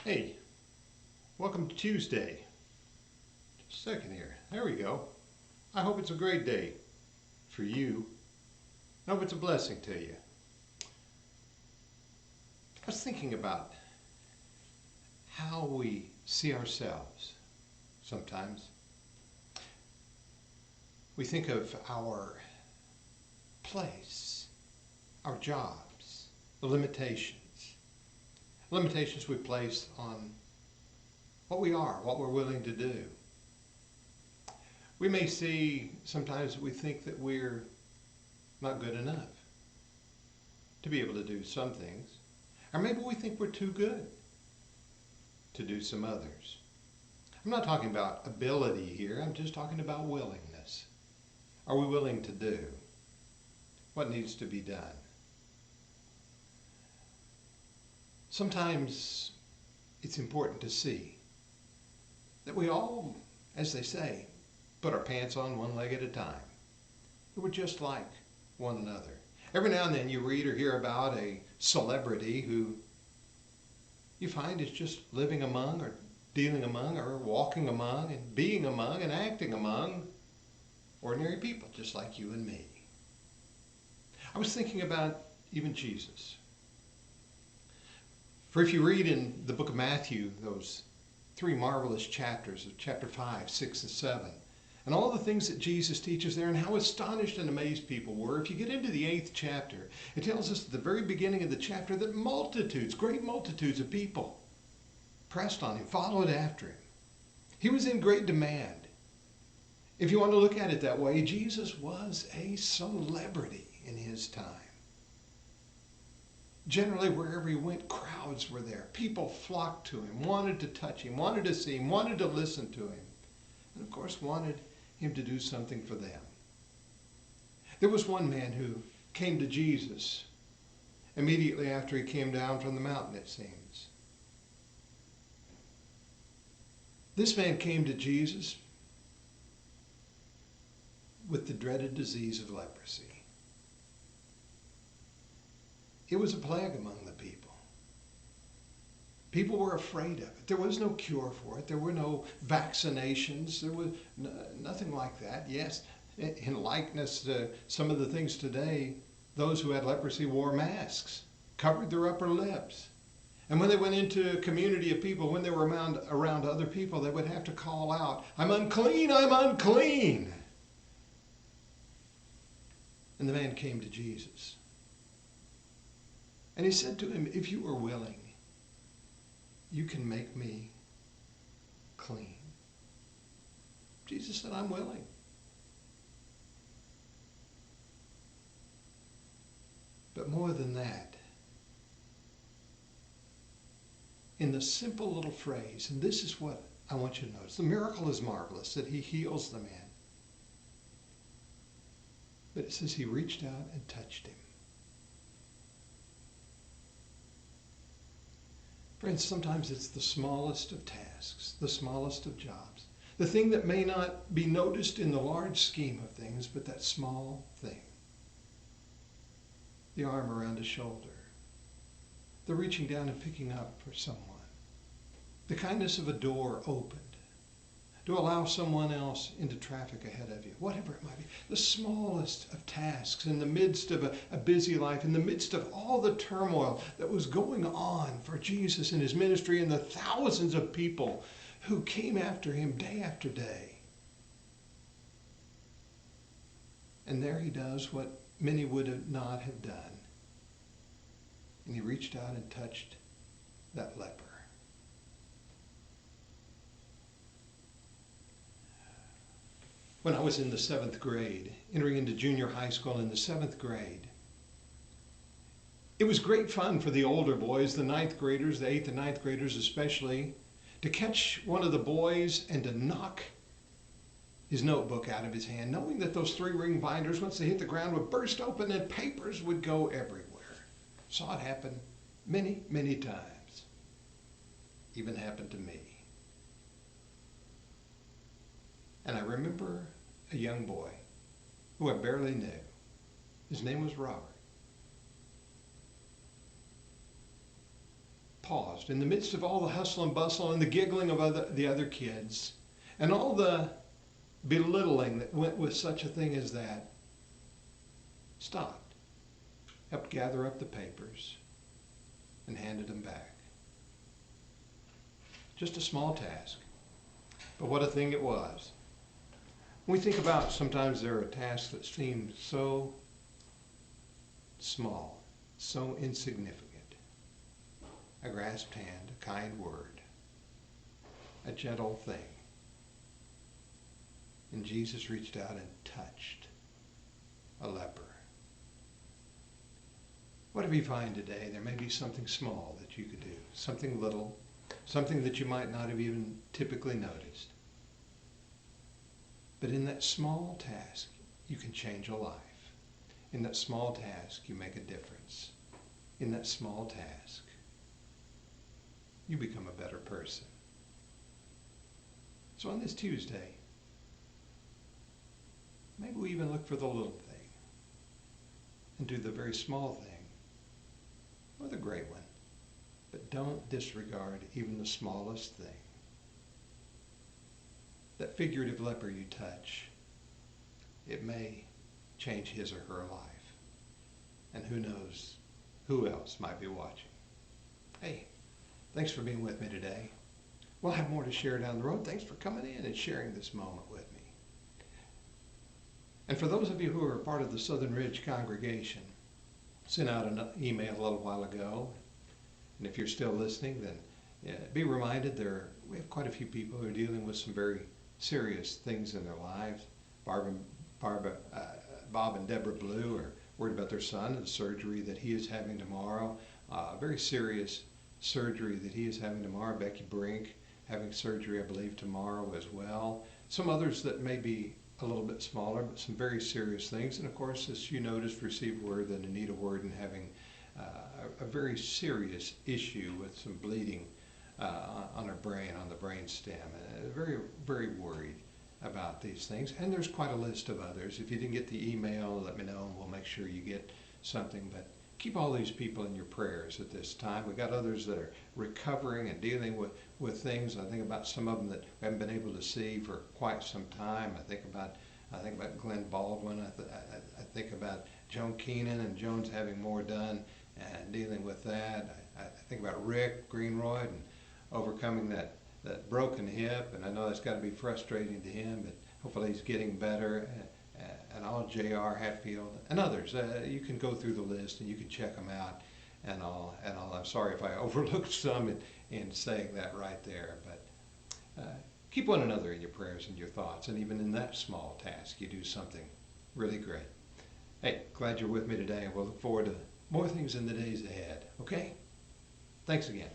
Hey, welcome to Tuesday. Just a second here. There we go. I hope it's a great day for you. I hope it's a blessing to you. I was thinking about how we see ourselves sometimes. We think of our place, our jobs, the limitations we place on what we are, what we're willing to do. We may see, sometimes we think that we're not good enough to be able to do some things. Or maybe we think we're too good to do some others. I'm not talking about ability here, I'm just talking about willingness. Are we willing to do what needs to be done? Sometimes it's important to see that we all, as they say, put our pants on one leg at a time. We're just like one another. Every now and then you read or hear about a celebrity who you find is just living among or dealing among or walking among and being among and acting among ordinary people just like you and me. I was thinking about even Jesus. For if you read in the book of Matthew, those three marvelous chapters of chapter 5, 6, and 7, and all the things that Jesus teaches there and how astonished and amazed people were. If you get into the 8th chapter, it tells us at the very beginning of the chapter that multitudes, great multitudes of people pressed on him, followed after him. He was in great demand. If you want to look at it that way, Jesus was a celebrity in his time. Generally, wherever he went, crowds were there. People flocked to him, wanted to touch him, wanted to see him, wanted to listen to him, and of course wanted him to do something for them. There was one man who came to Jesus immediately after he came down from the mountain, it seems. This man came to Jesus with the dreaded disease of leprosy. It was a plague among the people. People were afraid of it. There was no cure for it. There were no vaccinations. There was nothing like that. Yes, in likeness to some of the things today, those who had leprosy wore masks, covered their upper lips. And when they went into a community of people, when they were around other people, they would have to call out, "I'm unclean, I'm unclean." And the man came to Jesus. And he said to him, "If you are willing, you can make me clean." Jesus said, "I'm willing." But more than that, in the simple little phrase, and this is what I want you to notice, the miracle is marvelous that he heals the man. But it says he reached out and touched him. Friends, sometimes it's the smallest of tasks, the smallest of jobs, the thing that may not be noticed in the large scheme of things, but that small thing. The arm around a shoulder, the reaching down and picking up for someone, the kindness of a door opened to allow someone else into traffic ahead of you, whatever it might be. The smallest of tasks in the midst of a busy life, in the midst of all the turmoil that was going on for Jesus in his ministry and the thousands of people who came after him day after day. And there he does what many would not have done. And he reached out and touched that leper. When I was in the 7th grade, entering into junior high school in the 7th grade, it was great fun for the older boys, the 9th graders, the 8th and 9th graders especially, to catch one of the boys and to knock his notebook out of his hand, knowing that those 3-ring binders, once they hit the ground, would burst open and papers would go everywhere. Saw it happen many, many times. Even happened to me. And I remember a young boy who I barely knew. His name was Robert. paused in the midst of all the hustle and bustle and the giggling of the other kids and all the belittling that went with such a thing as that, stopped, helped gather up the papers, and handed them back. Just a small task, but what a thing it was. When we think about sometimes there are tasks that seem so small, so insignificant. A grasped hand, a kind word, a gentle thing. And Jesus reached out and touched a leper. Whatever you find today, there may be something small that you could do, something little, something that you might not have even typically noticed. But in that small task, you can change a life. In that small task, you make a difference. In that small task, you become a better person. So on this Tuesday, maybe we even look for the little thing and do the very small thing or the great one, but don't disregard even the smallest thing. That figurative leper you touch, it may change his or her life. And who knows who else might be watching. Hey, thanks for being with me today. We'll have more to share down the road. Thanks for coming in and sharing this moment with me. And for those of you who are part of the Southern Ridge congregation, sent out an email a little while ago. And if you're still listening, then be reminded we have quite a few people who are dealing with some very serious things in their lives. Bob and Deborah Blue are worried about their son and the surgery that he is having tomorrow. Very serious surgery that he is having tomorrow. Becky Brink having surgery, I believe, tomorrow as well. Some others that may be a little bit smaller, but some very serious things. And of course, as you noticed, received word that Anita Worden having a very serious issue with some bleeding on her brain, on the brain stem. Very, very worried about these things. And there's quite a list of others. If you didn't get the email, let me know and we'll make sure you get something. But keep all these people in your prayers at this time. We've got others that are recovering and dealing with things. I think about some of them that we haven't been able to see for quite some time. I think about Glenn Baldwin. I think about Joan Keenan and Joan's having more done and dealing with that. I think about Rick Greenroyd and overcoming that broken hip, and I know that's got to be frustrating to him, but hopefully he's getting better. And all J.R. Hatfield and others. You can go through the list and you can check them out and all. I'm sorry if I overlooked some in saying that right there, but keep one another in your prayers and your thoughts, and even in that small task, you do something really great. Hey, glad you're with me today, and we'll look forward to more things in the days ahead, okay? Thanks again.